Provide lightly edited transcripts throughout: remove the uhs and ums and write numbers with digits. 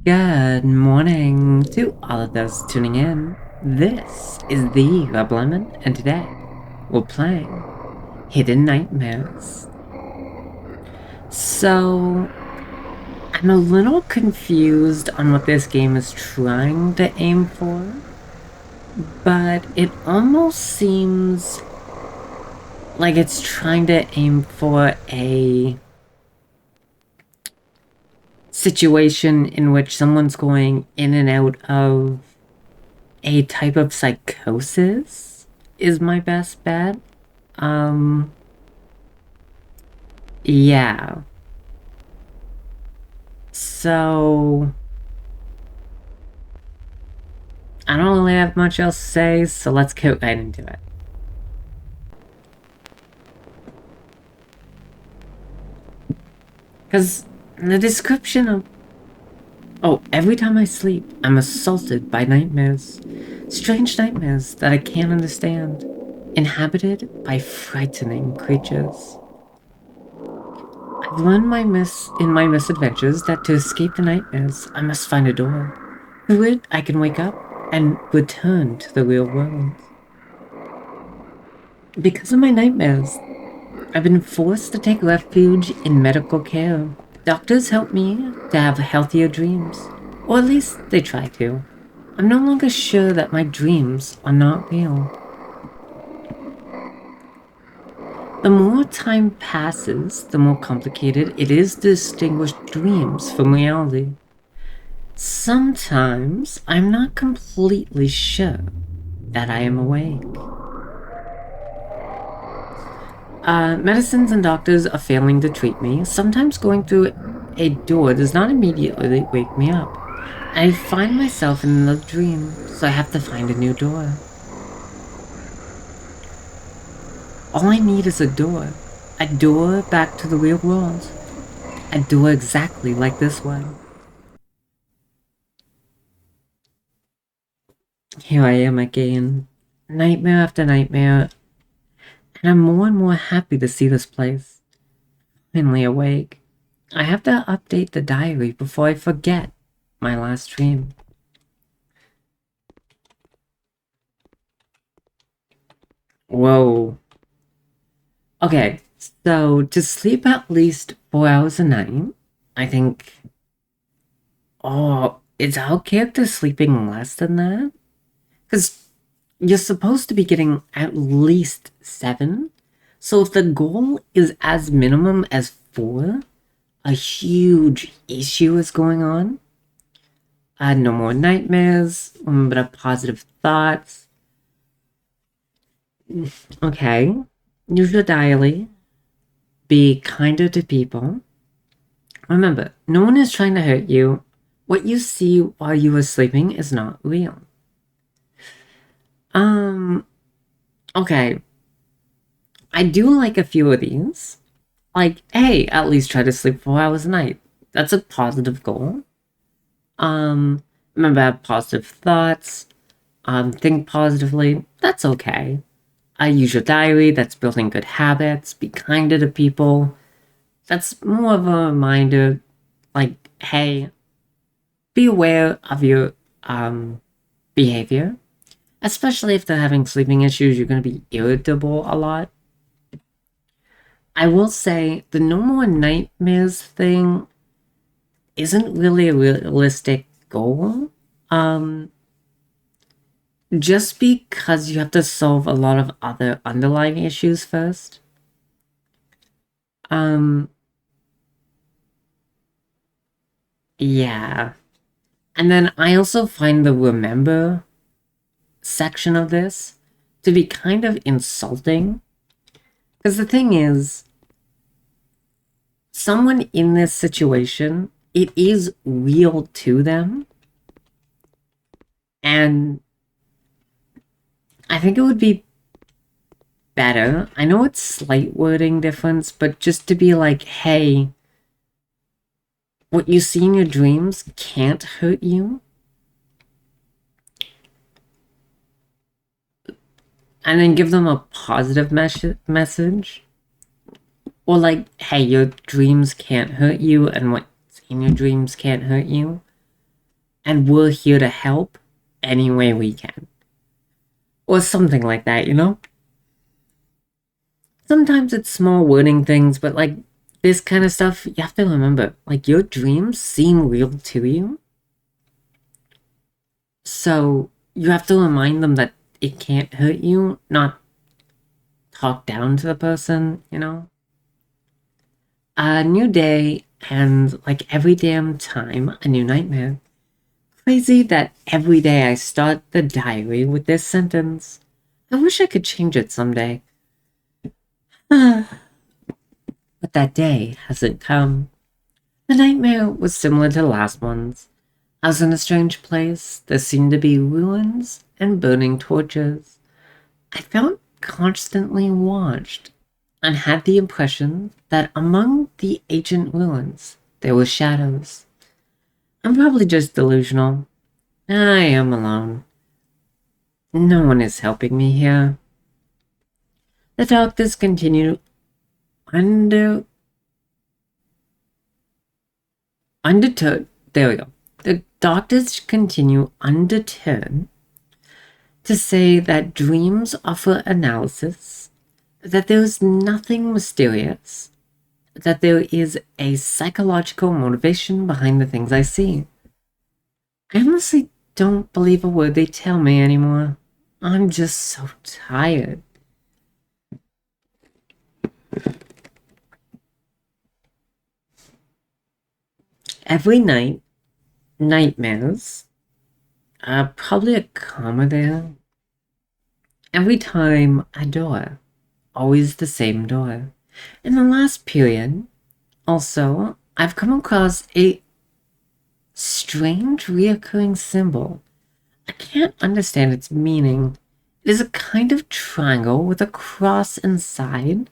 Good morning to all of those tuning in. This is the Rub Lemon, and today we're playing Hidden Nightmares. So, I'm a little confused on what this game is trying to aim for, but it almost seems like it's trying to aim for a situation in which someone's going in and out of a type of psychosis is my best bet. Um, yeah. So, I don't really have much else to say, so let's get right into it. Because the description of... Oh, every time I sleep, I'm assaulted by nightmares. Strange nightmares that I can't understand. Inhabited by frightening creatures. I've learned in my misadventures that to escape the nightmares, I must find a door. Through it, I can wake up and return to the real world. Because of my nightmares, I've been forced to take refuge in medical care. Doctors help me to have healthier dreams, or at least they try to. I'm no longer sure that my dreams are not real. The more time passes, the more complicated it is to distinguish dreams from reality. Sometimes I'm not completely sure that I am awake. Medicines and doctors are failing to treat me. Sometimes going through a door does not immediately wake me up. I find myself in a dream, so I have to find a new door. All I need is a door. A door back to the real world. A door exactly like this one. Here I am again. Nightmare after nightmare. And I'm more and more happy to see this place. Finally awake. I have to update the diary before I forget my last dream. Whoa. Okay, so to sleep at least 4 hours a night, I think... Oh, is our character sleeping less than that? Because you're supposed to be getting at least 7. So if the goal is as minimum as 4, a huge issue is going on. No more nightmares, but positive thoughts. Okay. Use your diary. Be kinder to people. Remember, no one is trying to hurt you. What you see while you are sleeping is not real. Okay. I do like a few of these. Like, hey, at least try to sleep 4 hours a night. That's a positive goal. Remember, have positive thoughts. Think positively. That's okay. Use your diary. That's building good habits. Be kinder to people. That's more of a reminder, like, hey, be aware of your behavior. Especially if they're having sleeping issues, you're going to be irritable a lot. I will say the no more nightmares thing isn't really a realistic goal. Just because you have to solve a lot of other underlying issues first. Yeah. And then I also find the remember section of this to be kind of insulting. Because the thing is, someone in this situation, it is real to them. And I think it would be better. I know it's slight wording difference, but just to be like, hey, what you see in your dreams can't hurt you. And then give them a positive message. Or like, hey, your dreams can't hurt you, and what's in your dreams can't hurt you. and we're here to help any way we can. Or something like that, you know? Sometimes it's small wording things, but like this kind of stuff, you have to remember, like your dreams seem real to you. So you have to remind them that it can't hurt you, not talk down to the person, you know? A new day, and like every damn time, a new nightmare. Crazy that every day I start the diary with this sentence. I wish I could change it someday. But that day hasn't come. The nightmare was similar to the last ones. I was in a strange place. There seemed to be ruins and burning torches. I felt constantly watched and had the impression that among the ancient ruins there were shadows. I'm probably just delusional. I am alone. No one is helping me here. The doctors continue under undeterred. There we go. The doctors continue undeterred to say that dreams offer analysis, that there is nothing mysterious, that there is a psychological motivation behind the things I see. I honestly don't believe a word they tell me anymore. I'm just so tired. Every night, nightmares. Probably a comma there. Every time, a door. Always the same door. In the last period, also, I've come across a strange reoccurring symbol. I can't understand its meaning. It is a kind of triangle with a cross inside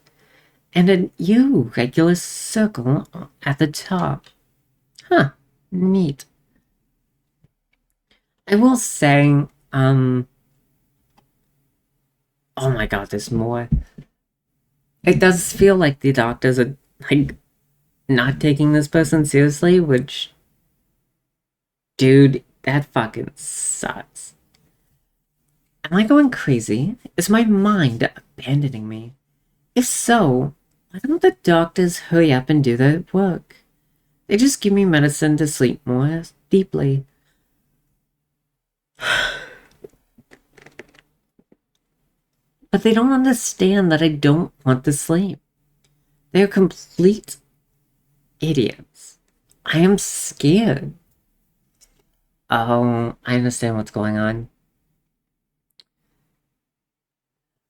and an irregular circle at the top. Huh, neat. I will say, oh my god, there's more. It does feel like the doctors are, like, not taking this person seriously, which, dude, that fucking sucks. Am I going crazy? Is my mind abandoning me? If so, why don't the doctors hurry up and do their work? They just give me medicine to sleep more deeply. But they don't understand that I don't want to sleep. They're complete idiots. I am scared. Oh, I understand what's going on.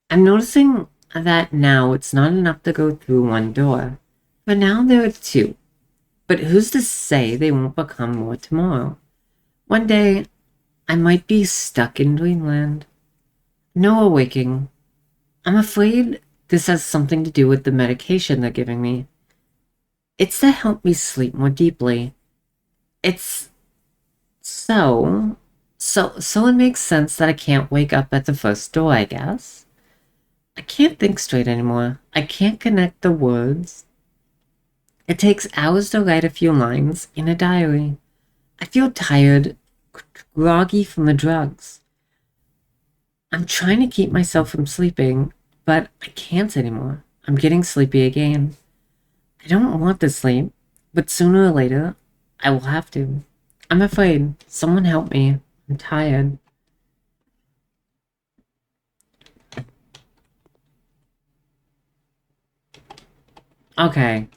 I'm noticing that now it's not enough to go through one door, but now there are two. But who's to say they won't become more tomorrow? One day, I might be stuck in dreamland. No awaking. I'm afraid this has something to do with the medication they're giving me. It's to help me sleep more deeply. It's so it makes sense that I can't wake up at the first door, I guess. I can't think straight anymore. I can't connect the words. It takes hours to write a few lines in a diary. I feel tired, groggy from the drugs. I'm trying to keep myself from sleeping, but I can't anymore. I'm getting sleepy again. I don't want to sleep, but sooner or later, I will have to. I'm afraid. Someone help me. I'm tired. Okay.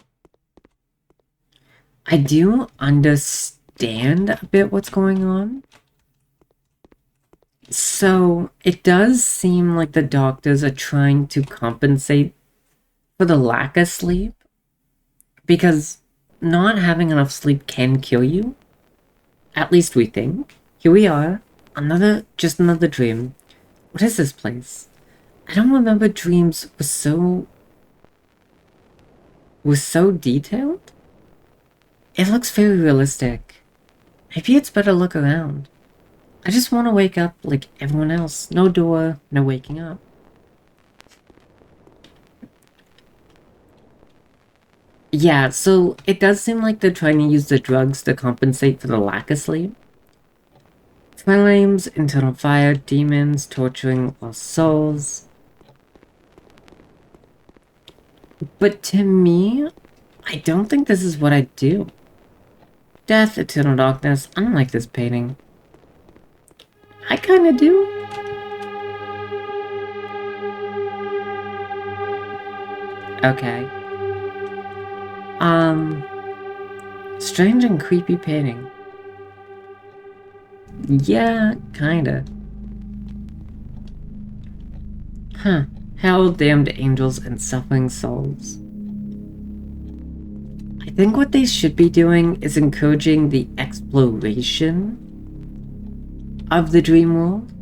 I do understand a bit what's going on. So, it does seem like the doctors are trying to compensate for the lack of sleep, because not having enough sleep can kill you. At least we think. Here we are. Just another dream. What is this place? I don't remember dreams were so detailed. It looks very realistic. Maybe it's better look around. I just want to wake up like everyone else. No door, no waking up. Yeah, so it does seem like they're trying to use the drugs to compensate for the lack of sleep. Flames, internal fire, demons, torturing lost souls. But to me, I don't think this is what I do. Death, eternal darkness. I don't like this painting. I kinda do. Okay. Strange and creepy painting. Yeah, kinda. Huh. Hell, damned angels, and suffering souls. I think what they should be doing is encouraging the exploration of the dream world.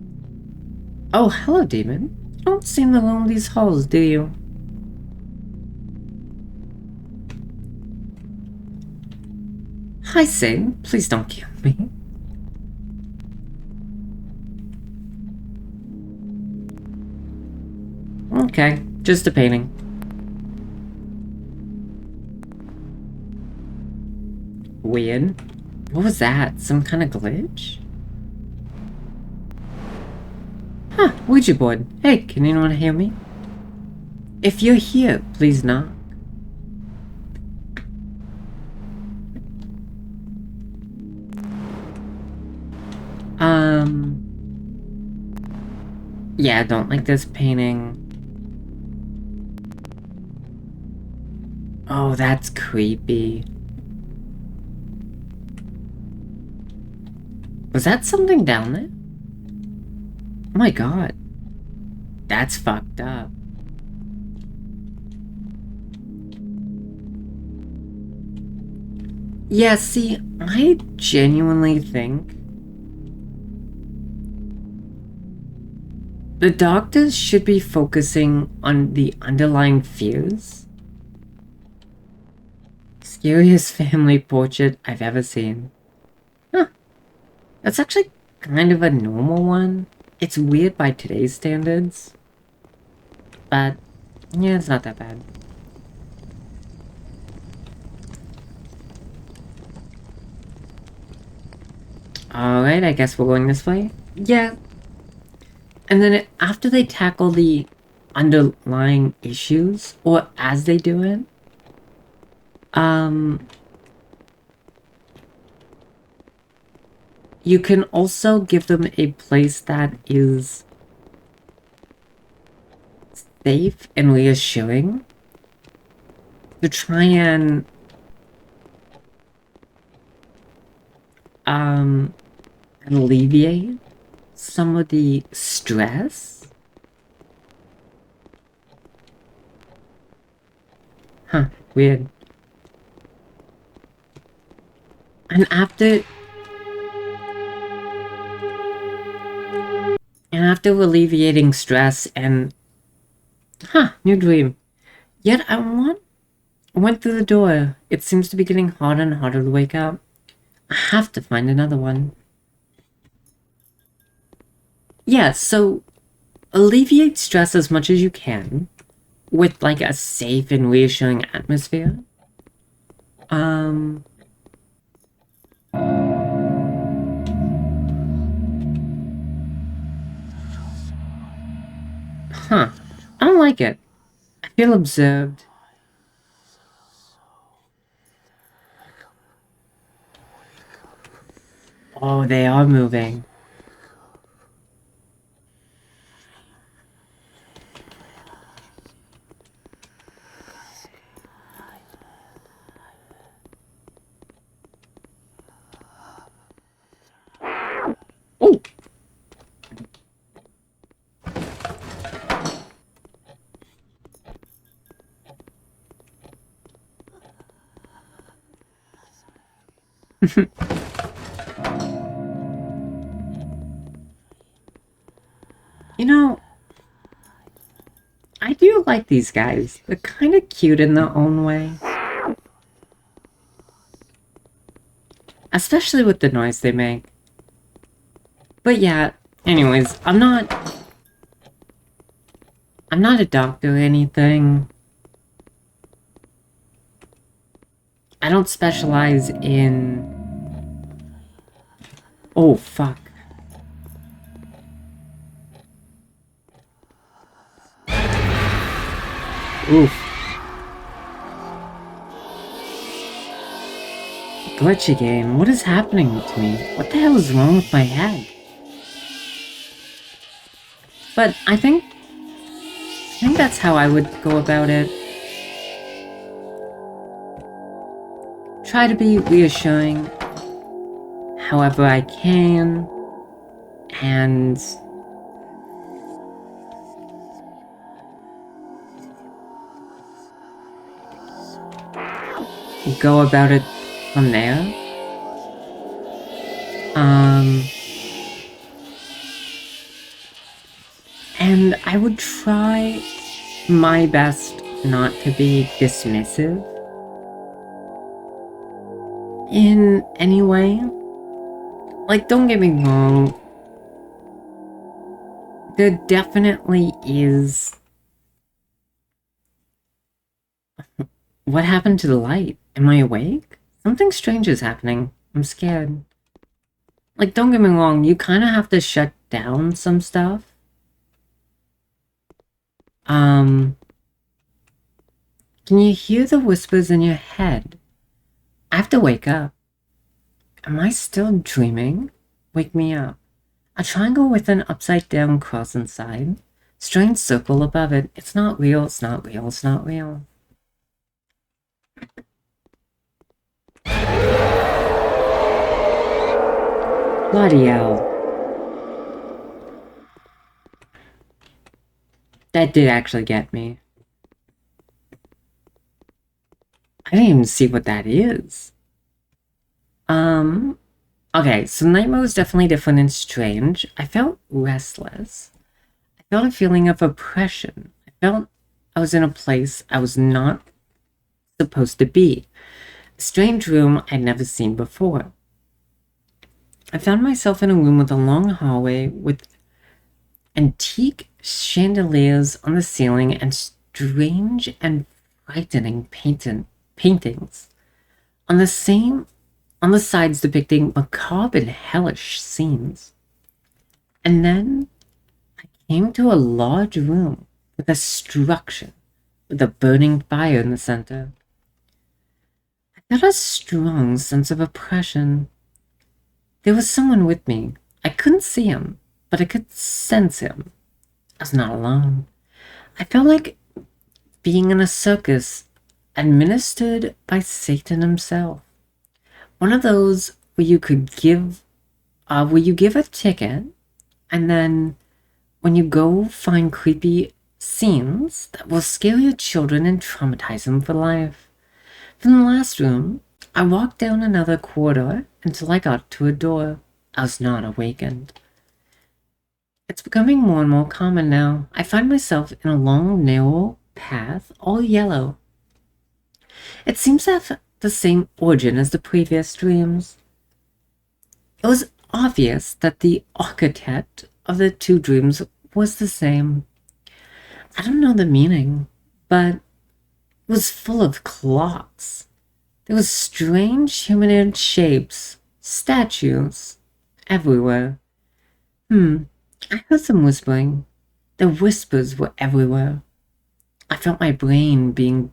Oh, hello, demon. You don't seem to roam these halls, do you? Hi, Satan. Please don't kill me. Okay, just a painting. Weird. What was that? Some kind of glitch? Huh, Ouija board. Hey, can anyone hear me? If you're here, please knock. Yeah, I don't like this painting. Oh, that's creepy. Was that something down there? Oh my god. That's fucked up. Yeah, see, I genuinely think the doctors should be focusing on the underlying fears. Scariest family portrait I've ever seen. Huh. That's actually kind of a normal one. It's weird by today's standards. But, yeah, it's not that bad. Alright, I guess we're going this way. Yeah. And then after they tackle the underlying issues, or as they do it, you can also give them a place that is safe and reassuring to try and alleviate some of the stress. Huh, weird. And after alleviating stress and new dream. Yet I went through the door. It seems to be getting harder and harder to wake up. I have to find another one. Yeah, so alleviate stress as much as you can with like a safe and reassuring atmosphere. Huh. I don't like it. I feel observed. Oh, they are moving. Oh! You know, I do like these guys. They're kind of cute in their own way. Especially with the noise they make. But yeah, anyways, I'm not a doctor or anything. I don't specialize in... Oh, fuck. Oof. Glitchy game, what is happening to me? What the hell is wrong with my head? But I think that's how I would go about it. Try to be reassuring however I can, and go about it from there. And I would try my best not to be dismissive in any way. Like, don't get me wrong, there definitely is... What happened to the light? Am I awake? Something strange is happening. I'm scared. Like, don't get me wrong, you kind of have to shut down some stuff. Can you hear the whispers in your head? I have to wake up. Am I still dreaming? Wake me up. A triangle with an upside-down cross inside. Strange circle above it. It's not real, it's not real, it's not real. Bloody hell. That did actually get me. I didn't even see what that is. Okay, so night mode was definitely different and strange. I felt restless. I felt a feeling of oppression. I felt I was in a place I was not supposed to be. A strange room I'd never seen before. I found myself in a room with a long hallway with antique chandeliers on the ceiling and strange and frightening paintings on the sides depicting macabre and hellish scenes. And then I came to a large room with a structure with a burning fire in the center. I felt a strong sense of oppression. There was someone with me. I couldn't see him, but I could sense him. I was not alone. I felt like being in a circus administered by Satan himself. One of those where you give a ticket, and then when you go find creepy scenes that will scare your children and traumatize them for life. From the last room, I walked down another corridor until I got to a door. I was not awakened. It's becoming more and more common now. I find myself in a long, narrow path, all yellow. It seems to have the same origin as the previous dreams. It was obvious that the architect of the two dreams was the same. I don't know the meaning, but it was full of clocks. There was strange humanoid shapes, statues, everywhere. I heard some whispering. The whispers were everywhere. I felt my brain being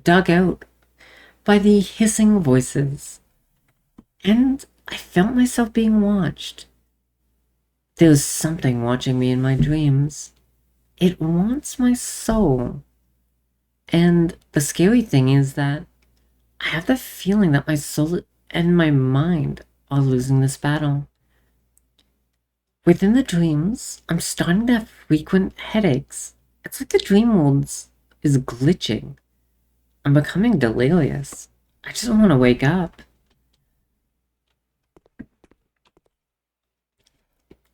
dug out by the hissing voices. And I felt myself being watched. There was something watching me in my dreams. It wants my soul. And the scary thing is that I have the feeling that my soul and my mind are losing this battle. Within the dreams, I'm starting to have frequent headaches. It's like the dream world is glitching. I'm becoming delirious. I just want to wake up.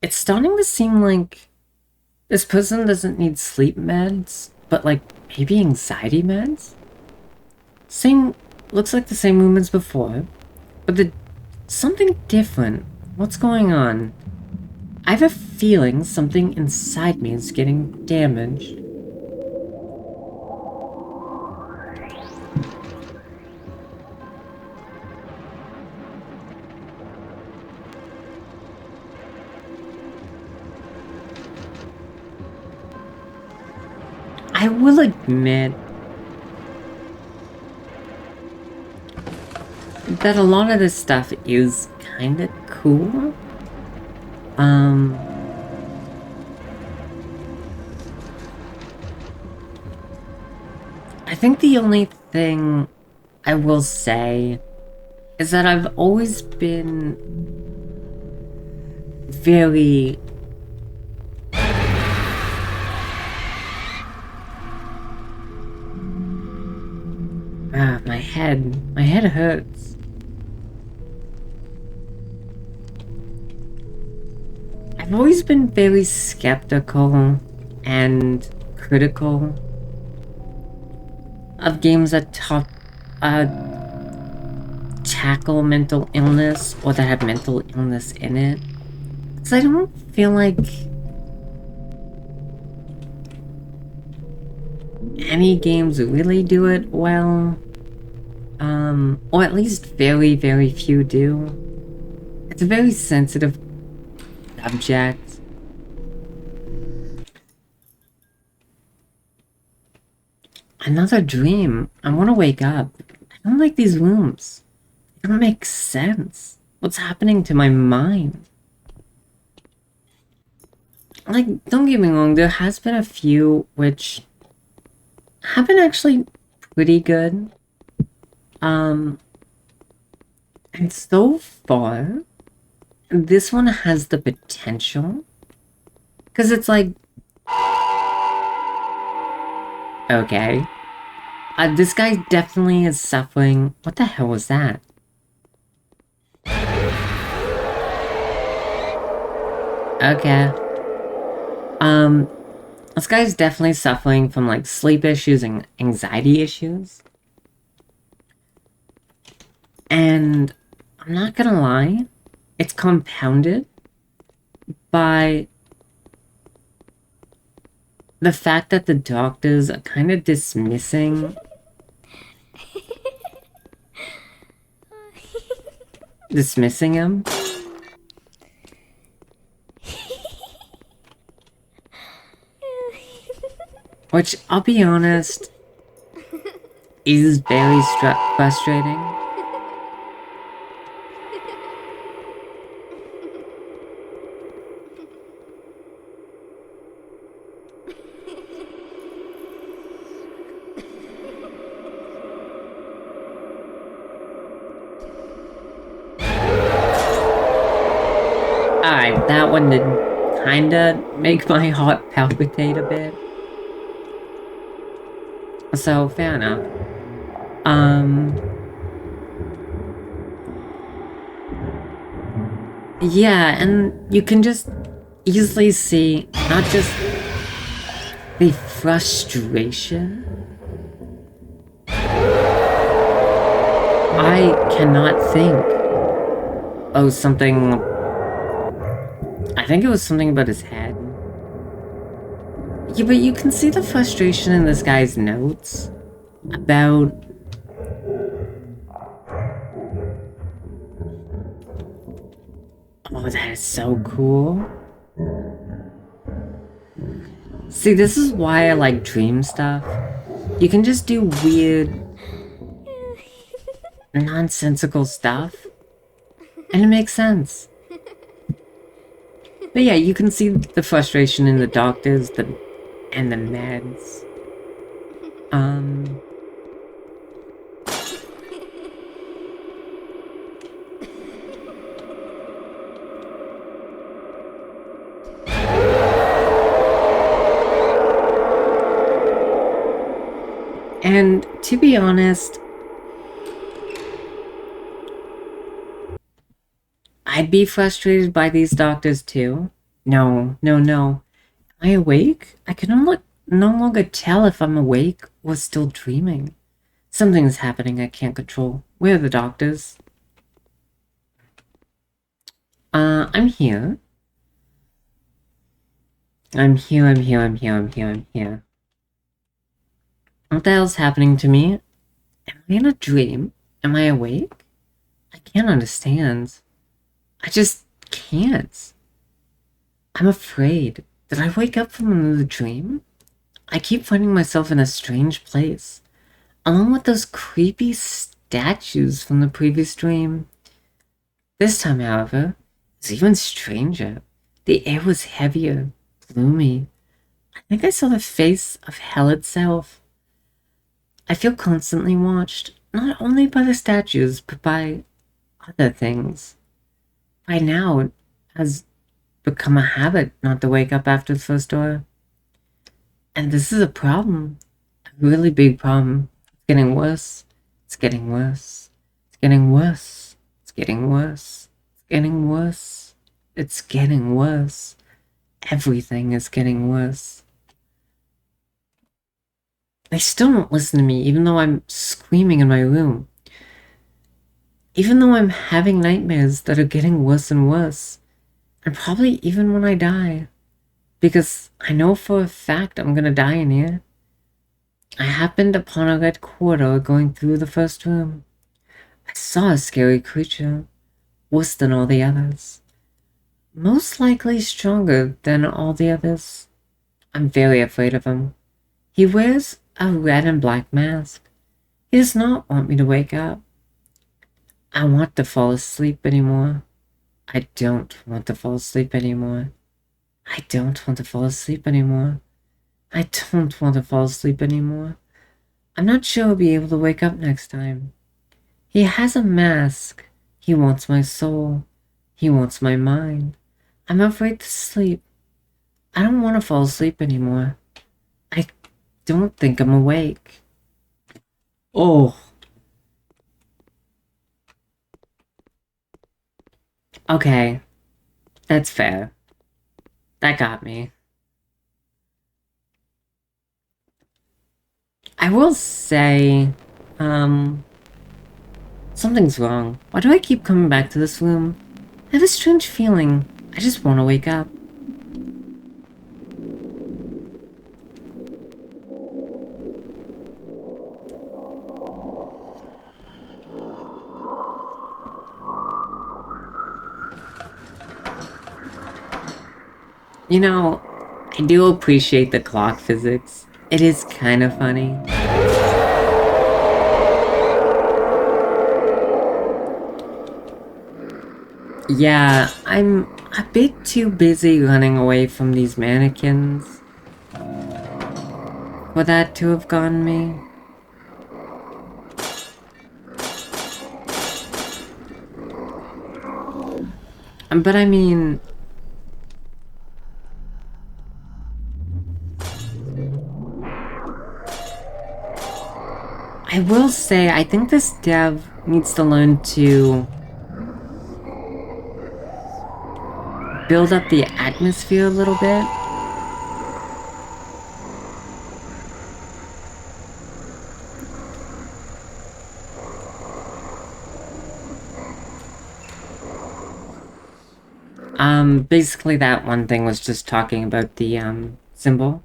It's starting to seem like this person doesn't need sleep meds, but like maybe anxiety meds? Looks like the same room as before, but something different. What's going on? I have a feeling something inside me is getting damaged. I I will admit that a lot of this stuff is kind of cool. I think the only thing I will say is that I've always been very my head hurts. I've always been very skeptical and critical of games that tackle mental illness or that have mental illness in it. Because I don't feel like any games really do it well. Or at least very, very few do. It's a very sensitive subject. Another dream. I want to wake up. I don't like these rooms. They don't make sense. What's happening to my mind? Like, don't get me wrong, there has been a few which have been actually pretty good. And so far, this one has the potential. Because it's like... Okay. This guy definitely is suffering... What the hell was that? Okay. This guy's definitely suffering from, like, sleep issues and anxiety issues. And I'm not gonna lie, it's compounded by the fact that the doctors are kind of dismissing him. Which, I'll be honest, is very frustrating. Alright, that one did kinda make my heart palpitate a bit. So, fair enough. Yeah, and you can just easily see not just the frustration. I cannot think. Oh, something... I think it was something about his head. Yeah, but you can see the frustration in this guy's notes about... Oh, that is so cool. See, this is why I like dream stuff. You can just do weird, nonsensical stuff, and it makes sense. But yeah, you can see the frustration in the doctors, and the meds. And to be honest, I'd be frustrated by these doctors too. No. Am I awake? I can no longer tell if I'm awake or still dreaming. Something's happening I can't control. Where are the doctors? I'm here. I'm here. What the hell's happening to me? Am I in a dream? Am I awake? I can't understand. I just can't. I'm afraid. Did I wake up from another dream? I keep finding myself in a strange place, along with those creepy statues from the previous dream. This time, however, it's even stranger. The air was heavier, gloomy. I think I saw the face of hell itself. I feel constantly watched, not only by the statues, but by other things. By now, it has become a habit not to wake up after the first door. And this is a problem. A really big problem. It's getting worse. It's getting worse. It's getting worse. It's getting worse. It's getting worse. It's getting worse. Everything is getting worse. They still don't listen to me, even though I'm screaming in my room. Even though I'm having nightmares that are getting worse and worse. And probably even when I die. Because I know for a fact I'm gonna die in here. I happened upon a red corridor going through the first room. I saw a scary creature, worse than all the others. Most likely stronger than all the others. I'm very afraid of him. He wears a red and black mask. He does not want me to wake up. I want to fall asleep anymore. I don't want to fall asleep anymore. I don't want to fall asleep anymore. I don't want to fall asleep anymore. I'm not sure I'll be able to wake up next time. He has a mask. He wants my soul. He wants my mind. I'm afraid to sleep. I don't want to fall asleep anymore. I don't think I'm awake. Oh. Okay. That's fair. That got me. I will say, something's wrong. Why do I keep coming back to this room? I have a strange feeling. I just want to wake up. You know, I do appreciate the clock physics. It is kind of funny. Yeah, I'm a bit too busy running away from these mannequins for that to have gotten me. But I mean, I will say, I think this dev needs to learn to build up the atmosphere a little bit. Basically that one thing was just talking about the, symbol.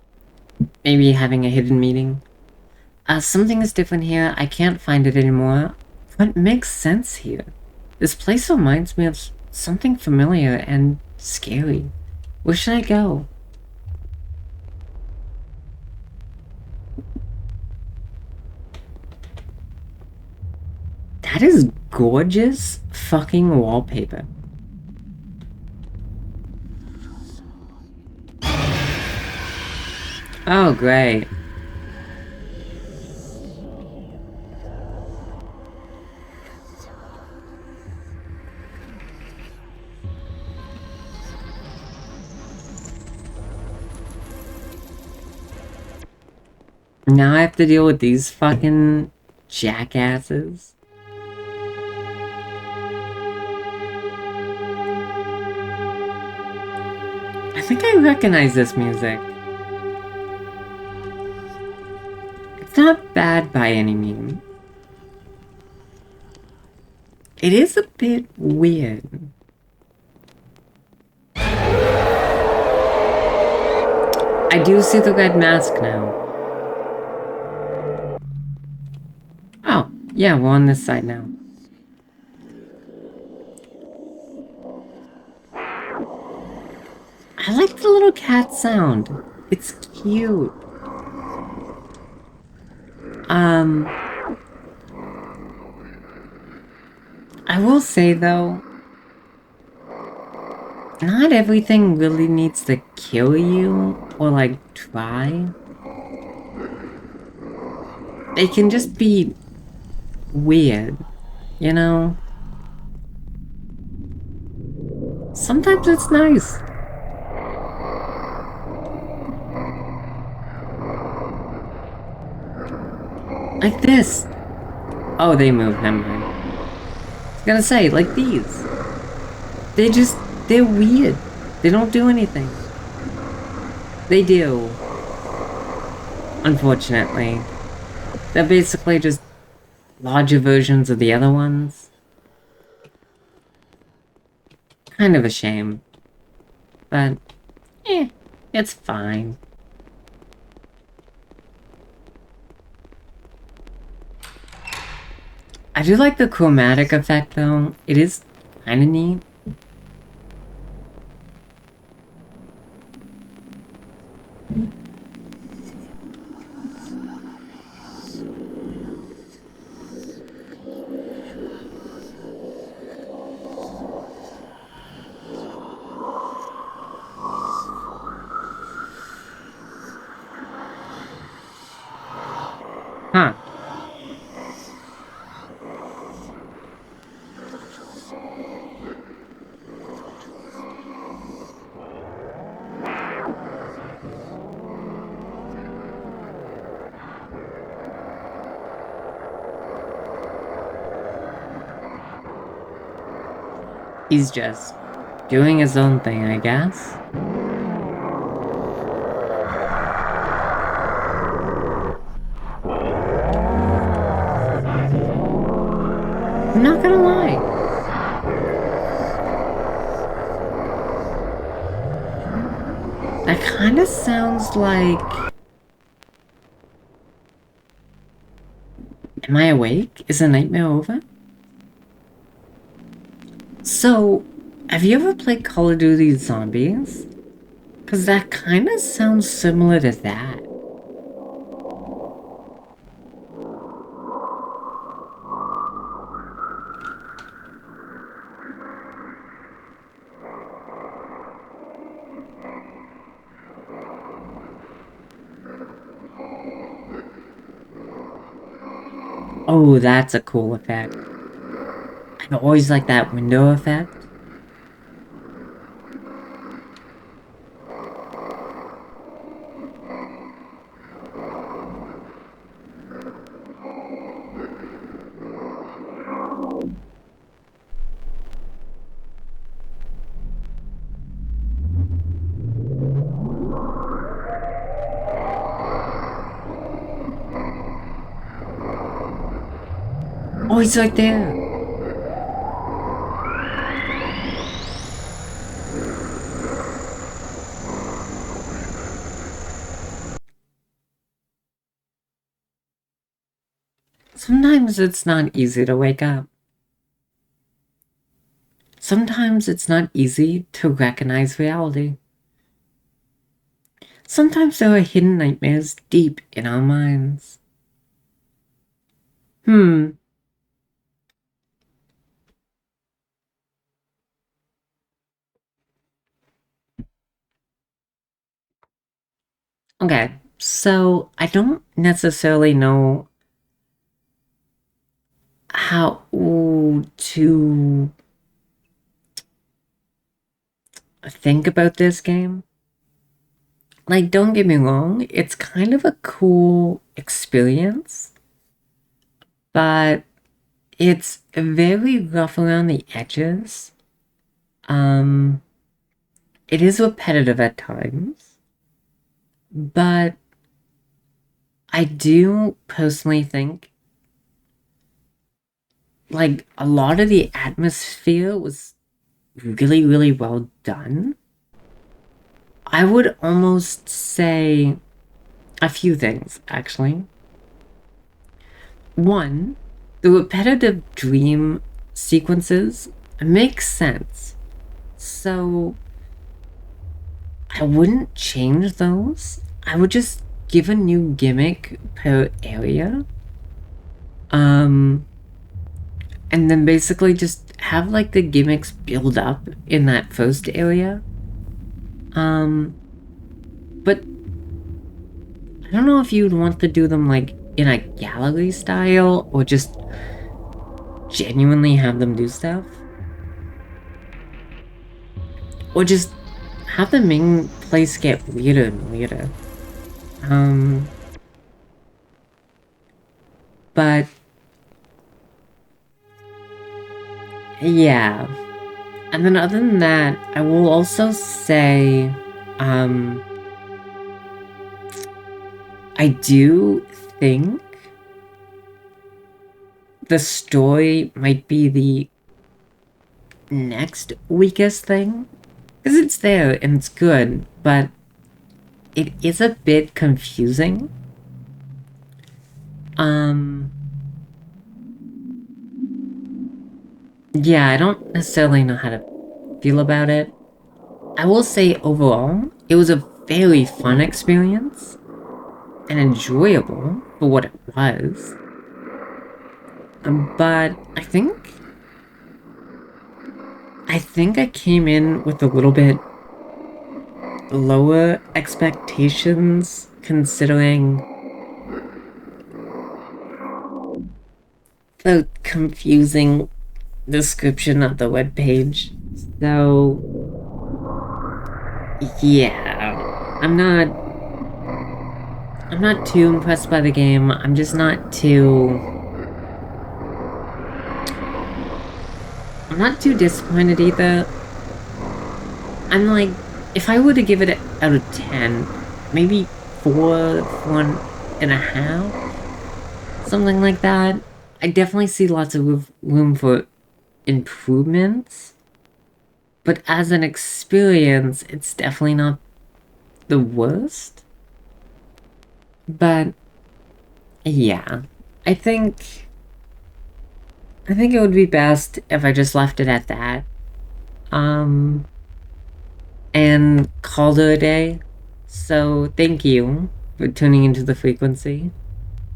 Maybe having a hidden meaning. Something is different here. I can't find it anymore. What makes sense here? This place reminds me of something familiar and scary. Where should I go? That is gorgeous fucking wallpaper. Oh, great. Now I have to deal with these fucking jackasses. I think I recognize this music. It's not bad by any means. It is a bit weird. I do see the red mask now. Oh, yeah, we're on this side now. I like the little cat sound. It's cute. I will say though, not everything really needs to kill you or like try. They can just be weird, you know? Sometimes it's nice. Like this. Oh, they move, never mind. I was gonna say, like these. They're weird. They don't do anything. They do. Unfortunately. They're basically just larger versions of the other ones. Kind of a shame. But, it's fine. I do like the chromatic effect though. It is kinda neat. Huh. He's just doing his own thing, I guess. I'm not gonna lie. That kind of sounds like... Am I awake? Is the nightmare over? So, have you ever played Call of Duty Zombies? Because that kind of sounds similar to that. Oh, that's a cool effect. I've always liked that window effect. Oh, he's right there. Sometimes it's not easy to wake up. Sometimes it's not easy to recognize reality. Sometimes there are hidden nightmares deep in our minds. Okay, so I don't necessarily know how to think about this game. Like, don't get me wrong, it's kind of a cool experience, but it's very rough around the edges. It is repetitive at times, but I do personally think like a lot of the atmosphere was really, really well done. I would almost say a few things, actually. One, the repetitive dream sequences make sense. So I wouldn't change those. I would just give a new gimmick per area. Um, and then basically just have like the gimmicks build up in that first area. But I don't know if you'd want to do them like in a gallery style or just genuinely have them do stuff. Or just have the main place get weirder and weirder. Um, but yeah. And then other than that, I will also say, um, I do think the story might be the next weakest thing. Because it's there and it's good, but it is a bit confusing. Yeah, I don't necessarily know how to feel about it. I will say overall, it was a very fun experience and enjoyable for what it was. But I think I came in with a little bit lower expectations considering the confusing description of the webpage. So yeah, I'm not too impressed by the game. I'm just not too I'm not too disappointed either. I'm like, if I were to give it out of 10, maybe 4.5, something like that. I definitely see lots of room for improvements. But as an experience, it's definitely not the worst. But yeah, I think I think it would be best if I just left it at that. Um, and called it a day. So thank you for tuning into the frequency.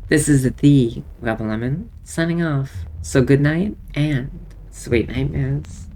This is the Rebel Lemon signing off. So good night and sweet nightmares.